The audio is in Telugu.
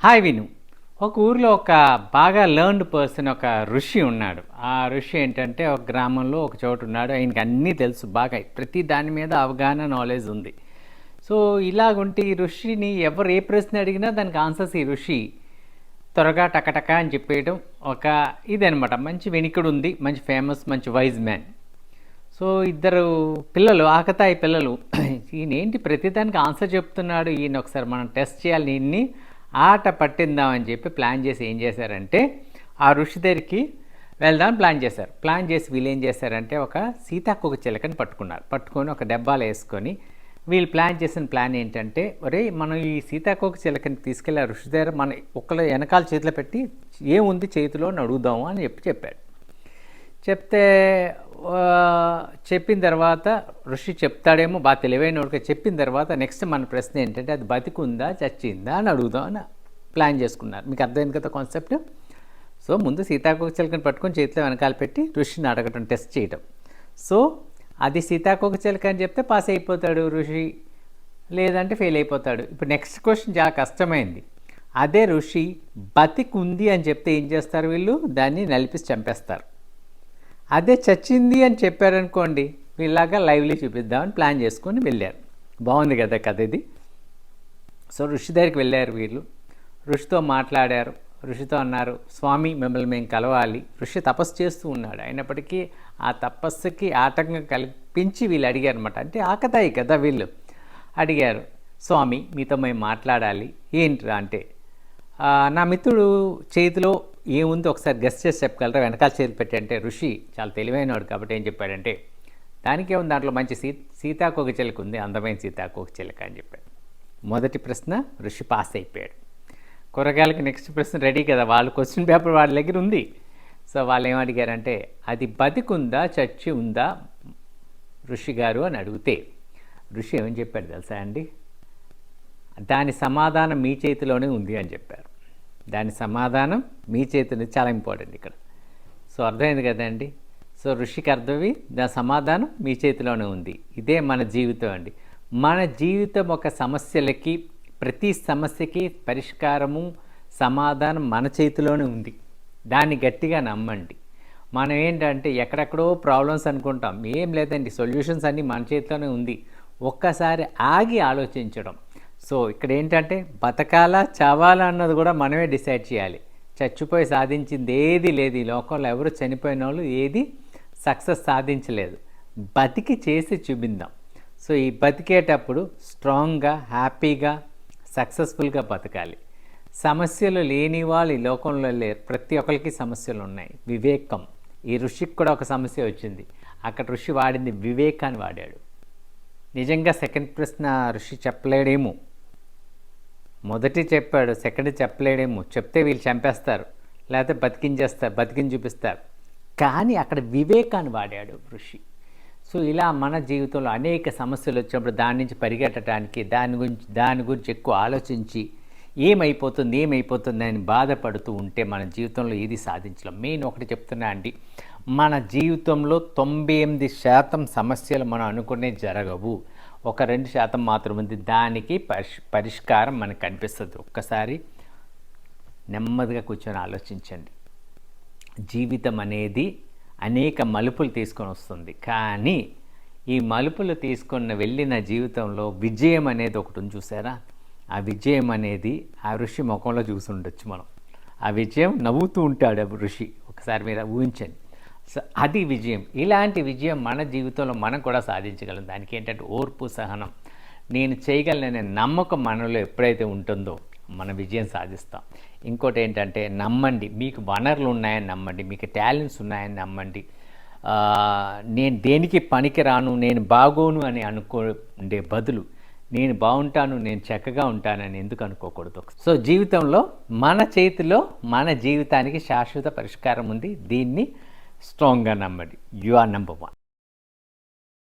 హాయ్ విను. ఒక ఊరిలో ఒక బాగా లెర్న్డ్ పర్సన్, ఒక ఋషి ఉన్నాడు. ఆ ఋషి ఏంటంటే ఒక గ్రామంలో ఒక చోటు ఉన్నాడు. ఆయనకి అన్నీ తెలుసు, బాగా ప్రతి దాని మీద అవగాహన, నాలెడ్జ్ ఉంది. సో ఇలాగుంటే ఈ ఋషిని ఎవరు ఏ ప్రశ్న అడిగినా దానికి ఆన్సర్స్ ఈ ఋషి త్వరగా టకటక అని చెప్పేయడం ఒక ఇదనమాట. మంచి వెనికుడు ఉంది, మంచి ఫేమస్, మంచి వైజ్ మ్యాన్. సో ఇద్దరు పిల్లలు, ఆకతాయి పిల్లలు, ఈయనేంటి ప్రతిదానికి ఆన్సర్ చెప్తున్నాడు, ఈయన ఒకసారి మనం టెస్ట్ చేయాలి, ఈయన్ని ఆట పట్టిందామని చెప్పి ప్లాన్ చేసి ఏం చేశారంటే ఆ ఋషి దగ్గరికి వెళ్దామని ప్లాన్ చేసి వీళ్ళు ఏం చేశారంటే ఒక సీతాకోక చిలకని పట్టుకొని ఒక డబ్బాలో వేసుకొని వీళ్ళు ప్లాన్ చేసిన ప్లాన్ ఏంటంటే, ఒరే మనం ఈ సీతాకోక చిలకని తీసుకెళ్ళి ఆ ఋషి దగ్గర మన ఒక్కళ్ళ వెనకాల చేతిలో పెట్టి ఏముంది చేతిలో అని అడుగుదాము అని చెప్పాడు. చెప్పిన తర్వాత ఋషి చెప్తాడేమో, బాగా తెలివైనోడికి చెప్పిన తర్వాత నెక్స్ట్ మన ప్రశ్న ఏంటంటే అది బతికుందా చచ్చిందా అని అడుగుదాం అని ప్లాన్ చేసుకున్నారు. మీకు అర్థమైంది కదా కాన్సెప్ట్. సో ముందు సీతాకోక చిలకని పట్టుకొని చేతిలో వెనకాల పెట్టి ఋషిని అడగటం, టెస్ట్ చేయటం. సో అది సీతాకోక చిలక అని చెప్తే పాస్ అయిపోతాడు ఋషి, లేదంటే ఫెయిల్ అయిపోతాడు. ఇప్పుడు నెక్స్ట్ క్వశ్చన్ చాలా కష్టమైంది. అదే ఋషి బతికుంది అని చెప్తే ఏం చేస్తారు వీళ్ళు, దాన్ని నలిపిసి చంపేస్తారు. అదే చచ్చింది అని చెప్పారనుకోండి, వీళ్ళలాగా లైవ్లీ చూపిద్దామని ప్లాన్ చేసుకొని వెళ్ళారు. బాగుంది కదా కథ ఇది. సో ఋషి దగ్గరికి వెళ్ళారు వీళ్ళు, ఋషితో మాట్లాడారు. ఋషితో అన్నారు, స్వామి మిమ్మల్ని మేము కలవాలి. ఋషి తపస్సు చేస్తూ ఉన్నాడు, అయినప్పటికీ ఆ తపస్సుకి ఆటంకం కల్పించి వీళ్ళు అడిగారు అనమాట. అంటే ఆకతాయి కదా వీళ్ళు, అడిగారు, స్వామి మీతో మేము మాట్లాడాలి. ఏంట్రా అంటే, నా మిత్రుడు చేతిలో ఏముంది ఒకసారి గెస్ట్ చేసి చెప్పగలరా, వెనకాల చేతి పెట్టి. అంటే ఋషి చాలా తెలివైనవాడు కాబట్టి ఏం చెప్పాడంటే, దానికేముంది దాంట్లో మంచి సీతాకోక చిలక ఉంది, అందమైన సీతాకోక చిలక అని చెప్పాడు. మొదటి ప్రశ్న ఋషి పాస్ అయిపోయాడు. కూరగాయలకి నెక్స్ట్ ప్రశ్న రెడీ కదా, వాళ్ళు క్వశ్చన్ పేపర్ వాళ్ళ దగ్గర ఉంది. సో వాళ్ళు ఏమడిగారంటే, అది బతికుందా చచ్చి ఉందా ఋషి గారు అని అడిగితే ఋషి ఏమని చెప్పాడు తెలుసా అండి, దాని సమాధానం మీ చేతిలోనే ఉంది అని చెప్పారు. దాని సమాధానం మీ చేతిలో, చాలా ఇంపార్టెంట్ ఇక్కడ. సో అర్థమైంది కదండి. సో ఋషికి అర్థమవి దాని సమాధానం మీ చేతిలోనే ఉంది. ఇదే మన జీవితం అండి. మన జీవితం ఒక సమస్యలకి, ప్రతి సమస్యకి పరిష్కారము, సమాధానం మన చేతిలోనే ఉంది. దాన్ని గట్టిగా నమ్మండి. మనం ఏంటంటే ఎక్కడెక్కడో ప్రాబ్లమ్స్ అనుకుంటాం, ఏం లేదండి, సొల్యూషన్స్ అన్నీ మన చేతిలోనే ఉంది. ఒక్కసారి ఆగి ఆలోచించడం. సో ఇక్కడ ఏంటంటే బతకాలా చావాలా అన్నది కూడా మనమే డిసైడ్ చేయాలి. చచ్చిపోయి సాధించింది ఏది లేదు ఈ లోకంలో. ఎవరు చనిపోయిన వాళ్ళు ఏది సక్సెస్ సాధించలేదు. బతికి చేసి చూపిందాం. సో ఈ బతికేటప్పుడు స్ట్రాంగ్గా, హ్యాపీగా, సక్సెస్ఫుల్గా బతకాలి. సమస్యలు లేని వాళ్ళు ఈ లోకంలో లేరు. ప్రతి ఒక్కరికి సమస్యలు ఉన్నాయి. వివేకం. ఈ ఋషికి కూడా ఒక సమస్య వచ్చింది, అక్కడ ఋషి వాడింది వివేకాన్ని వాడాడు. నిజంగా సెకండ్ ప్రశ్న ఋషి చెప్పలేడేమో, మొదటి చెప్పాడు, సెకండ్ చెప్పలేడేమో. చెప్తే వీళ్ళు చంపేస్తారు, లేకపోతే బతికించి చూపిస్తారు. కానీ అక్కడ వివేకాన్ని వాడాడు ఋషి. సో ఇలా మన జీవితంలో అనేక సమస్యలు వచ్చినప్పుడు దాని నుంచి పరిగెట్టడానికి, దాని గురించి ఎక్కువ ఆలోచించి ఏమైపోతుంది అని బాధపడుతూ ఉంటే మన జీవితంలో ఏది సాధించలేం. మెయిన్ ఒకటి చెప్తున్నా అండి, మన జీవితంలో 98% సమస్యలు మనం అనుకునే జరగవు. ఒక 2% మాత్రం ఉంది, దానికి పరిష్కారం మనకు కనిపిస్తుంది. ఒక్కసారి నెమ్మదిగా కూర్చొని ఆలోచించండి. జీవితం అనేది అనేక మలుపులు తీసుకొని వస్తుంది, కానీ ఈ మలుపులు తీసుకొని వెళ్ళిన జీవితంలో విజయం అనేది ఒకటి ఉంది చూసారా. ఆ విజయం అనేది ఆ ఋషి ముఖంలో చూసి ఉండొచ్చు మనం. ఆ విజయం నవ్వుతూ ఉంటాడు ఆ ఋషి, ఒకసారి మీరు ఊహించండి. సో అది విజయం. ఇలాంటి విజయం మన జీవితంలో మనం కూడా సాధించగలం. దానికి ఏంటంటే ఓర్పు, సహనం. నేను చేయగలననే నమ్మకం మనలో ఎప్పుడైతే ఉంటుందో మన విజయం సాధిస్తాం. ఇంకోటి ఏంటంటే నమ్మండి, మీకు వనరులు ఉన్నాయని నమ్మండి, మీకు టాలెంట్స్ ఉన్నాయని నమ్మండి. నేను దేనికి పనికిరాను, నేను బాగోను అని అనుకోండే బదులు నేను బాగుంటాను, నేను చక్కగా ఉంటానని ఎందుకు అనుకోకూడదు. సో జీవితంలో మన చేతిలో మన జీవితానికి శాశ్వత పరిష్కారం ఉంది. దీన్ని స్ట్రాంగ్గా నమ్మండి. You are number 1.